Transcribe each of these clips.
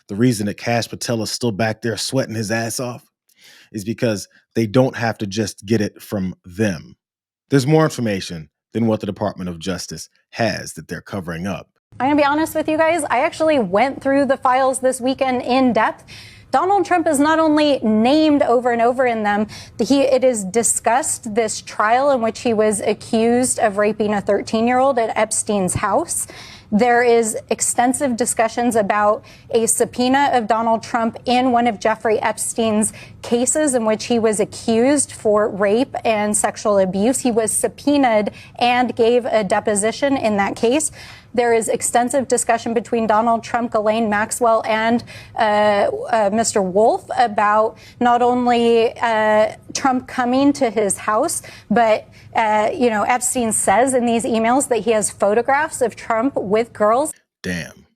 The reason that Kash Patel is still back there sweating his ass off is because they don't have to just get it from them. There's more information than what the Department of Justice has that they're covering up. I'm going to be honest with you guys. I actually went through the files this weekend in depth. Donald Trump is not only named over and over in them, it is discussed this trial in which he was accused of raping a 13-year-old at Epstein's house. There is extensive discussions about a subpoena of Donald Trump in one of Jeffrey Epstein's cases in which he was accused for rape and sexual abuse. He was subpoenaed and gave a deposition in that case. There is extensive discussion between Donald Trump, Ghislaine Maxwell, and Mr. Wolf about not only Trump coming to his house, but, Epstein says in these emails that he has photographs of Trump with girls. Damn,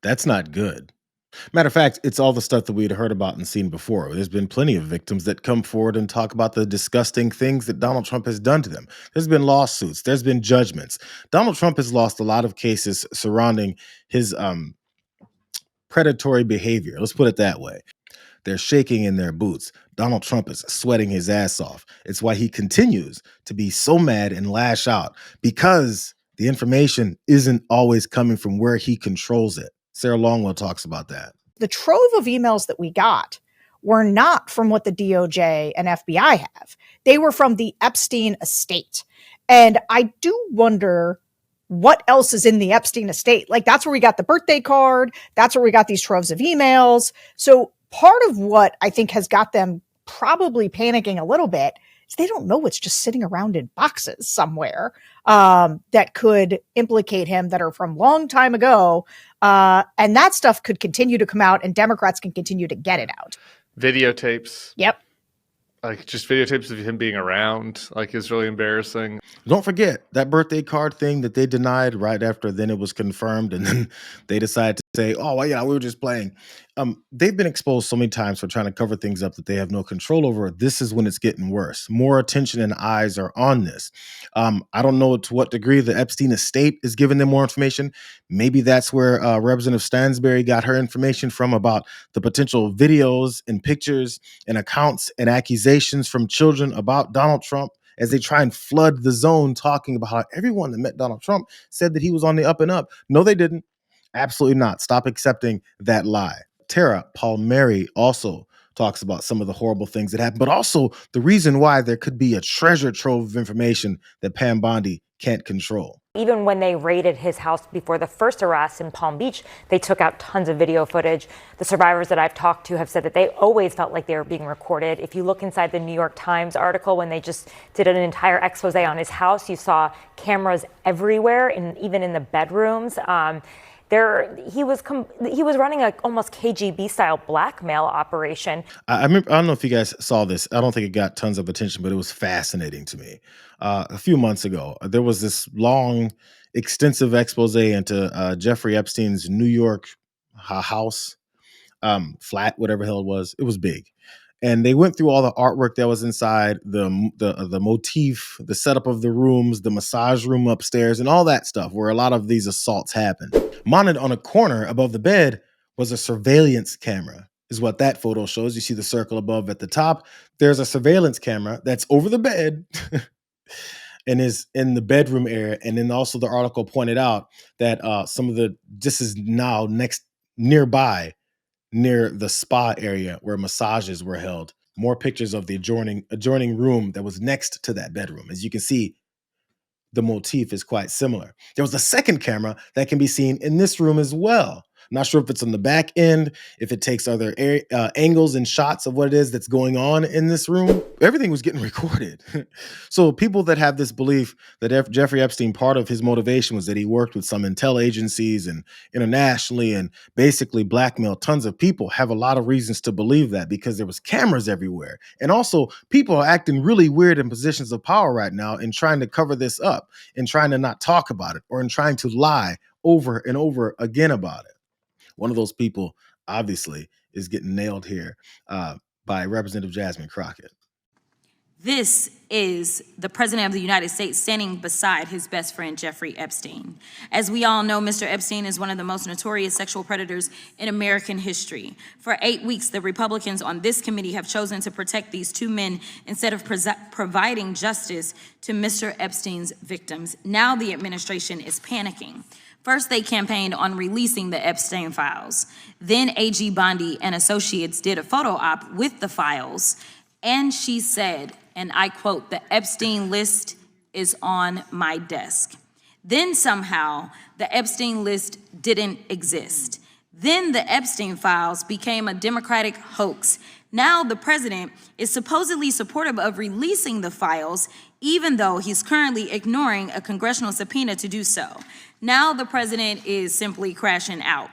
that's not good. Matter of fact, it's all the stuff that we'd heard about and seen before. There's been plenty of victims that come forward and talk about the disgusting things that Donald Trump has done to them. There's been lawsuits. There's been judgments. Donald Trump has lost a lot of cases surrounding his predatory behavior. Let's put it that way. They're shaking in their boots. Donald Trump is sweating his ass off. It's why he continues to be so mad and lash out, because the information isn't always coming from where he controls it. Sarah Longwell talks about that. The trove of emails that we got were not from what the DOJ and FBI have. They were from the Epstein estate. And I do wonder what else is in the Epstein estate. Like, that's where we got the birthday card. That's where we got these troves of emails. So part of what I think has got them probably panicking a little bit is they don't know what's just sitting around in boxes somewhere that could implicate him, that are from long time ago. And that stuff could continue to come out, and Democrats can continue to get it out. Videotapes. Yep. Like, just videotapes of him being around, like, is really embarrassing. Don't forget that birthday card thing that they denied right after then it was confirmed, and then they decided to say, oh, well, yeah, we were just playing. They've been exposed so many times for trying to cover things up that they have no control over. This is when it's getting worse. More attention and eyes are on this. I don't know to what degree the Epstein estate is giving them more information. Maybe that's where Representative Stansbury got her information from, about the potential videos and pictures and accounts and accusations from children about Donald Trump, as they try and flood the zone, talking about how everyone that met Donald Trump said that he was on the up and up. No, they didn't. Absolutely not. Stop accepting that lie. Tara Palmieri also talks about some of the horrible things that happened, but also the reason why there could be a treasure trove of information that Pam Bondi can't control. Even when they raided his house before the first arrest in Palm Beach, they took out tons of video footage. The survivors that I've talked to have said that they always felt like they were being recorded. If you look inside the New York Times article, when they just did an entire expose on his house, you saw cameras everywhere, and even in the bedrooms. He was running a almost KGB style blackmail operation. I remember, I don't know if you guys saw this. I don't think it got tons of attention, but it was fascinating to me. A few months ago, there was this long, extensive expose into Jeffrey Epstein's New York house, flat, whatever the hell it was. It was big. And they went through all the artwork that was inside, the motif, the setup of the rooms, the massage room upstairs, and all that stuff where a lot of these assaults happened. Mounted on a corner above the bed was a surveillance camera, is what that photo shows. You see the circle above at the top. There's a surveillance camera that's over the bed and is in the bedroom area. And then also the article pointed out that this is now nearby, near the spa area where massages were held. More pictures of the adjoining room that was next to that bedroom. As you can see, the motif is quite similar. There was a second camera that can be seen in this room as well. Not sure if it's on the back end, if it takes other angles and shots of what it is that's going on in this room. Everything was getting recorded. So people that have this belief that Jeffrey Epstein, part of his motivation was that he worked with some intel agencies and internationally and basically blackmailed tons of people, have a lot of reasons to believe that, because there was cameras everywhere. And also people are acting really weird in positions of power right now and trying to cover this up and trying to not talk about it, or in trying to lie over and over again about it. One of those people, obviously, is getting nailed here by Representative Jasmine Crockett. This is the President of the United States standing beside his best friend, Jeffrey Epstein. As we all know, Mr. Epstein is one of the most notorious sexual predators in American history. For 8 weeks, the Republicans on this committee have chosen to protect these two men instead of providing justice to Mr. Epstein's victims. Now the administration is panicking. First, they campaigned on releasing the Epstein files. Then AG Bondi and Associates did a photo op with the files, and she said, and I quote, "The Epstein list is on my desk." Then somehow the Epstein list didn't exist. Then the Epstein files became a Democratic hoax. Now the president is supposedly supportive of releasing the files, even though he's currently ignoring a congressional subpoena to do so. Now the president is simply crashing out.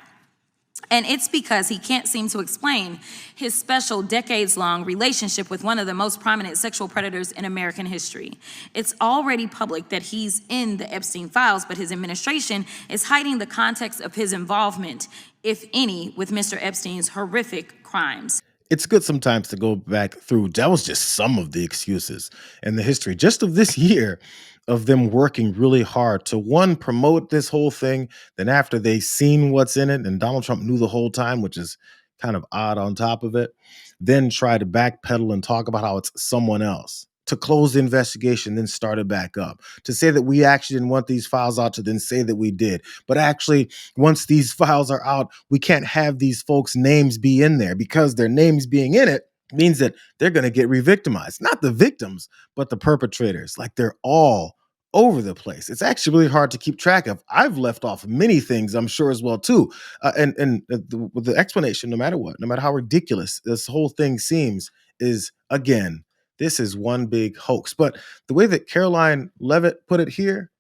And it's because he can't seem to explain his special decades-long relationship with one of the most prominent sexual predators in American history. It's already public that he's in the Epstein files, but his administration is hiding the context of his involvement, if any, with Mr. Epstein's horrific crimes. It's good sometimes to go back through. That was just some of the excuses and the history just of this year of them working really hard to, one, promote this whole thing. Then after they seen what's in it, and Donald Trump knew the whole time, which is kind of odd on top of it, then try to backpedal and talk about how it's someone else, to close the investigation, then start it back up, to say that we actually didn't want these files out, to then say that we did. But actually, once these files are out, we can't have these folks' names be in there, because their names being in it means that they're going to get re-victimized. Not the victims, but the perpetrators. Like, they're all over the place. It's actually really hard to keep track of. I've left off many things, I'm sure, as well, too. With the explanation, no matter what, no matter how ridiculous this whole thing seems, is, again, this is one big hoax. But the way that Caroline Levitt put it here,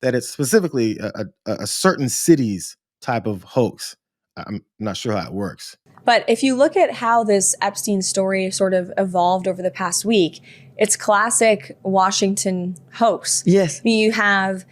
that it's specifically a certain city's type of hoax, I'm not sure how it works. But if you look at how this Epstein story sort of evolved over the past week, it's classic Washington hoax. Yes. You have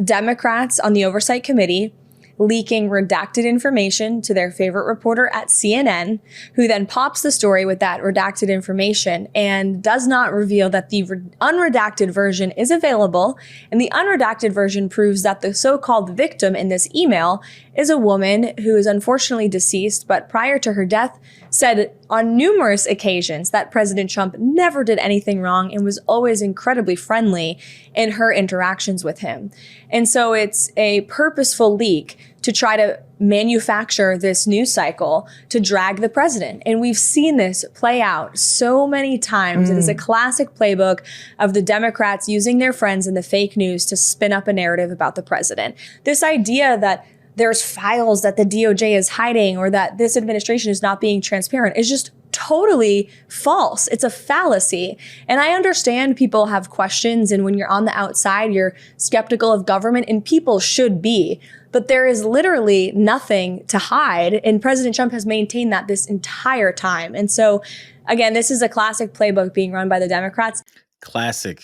Democrats on the Oversight Committee leaking redacted information to their favorite reporter at CNN, who then pops the story with that redacted information and does not reveal that the unredacted version is available. And the unredacted version proves that the so-called victim in this email is a woman who is unfortunately deceased, but prior to her death said on numerous occasions that President Trump never did anything wrong and was always incredibly friendly in her interactions with him. And so it's a purposeful leak to try to manufacture this news cycle to drag the president. And we've seen this play out so many times. It is a classic playbook of the Democrats using their friends in the fake news to spin up a narrative about the president. This idea that there's files that the DOJ is hiding or that this administration is not being transparent is just totally false. It's a fallacy. And I understand people have questions, and when you're on the outside, you're skeptical of government, and people should be. But there is literally nothing to hide. And President Trump has maintained that this entire time. And so, again, this is a classic playbook being run by the Democrats. Classic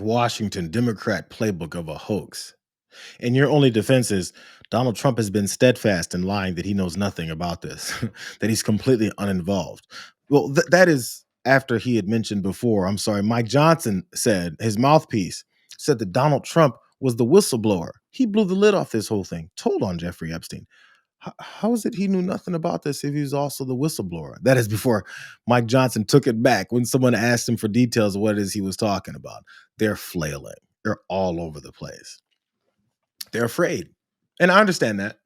Washington Democrat playbook of a hoax. And your only defense is Donald Trump has been steadfast in lying that he knows nothing about this, that he's completely uninvolved. Well, that is after he had mentioned before, Mike Johnson said, his mouthpiece said that Donald Trump was the whistleblower. He blew the lid off this whole thing, told on Jeffrey Epstein. How is it he knew nothing about this if he was also the whistleblower? That is before Mike Johnson took it back when someone asked him for details of what it is he was talking about. They're flailing. They're all over the place. They're afraid. And I understand that.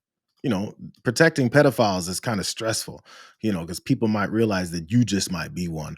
Protecting pedophiles is kind of stressful, because people might realize that you just might be one,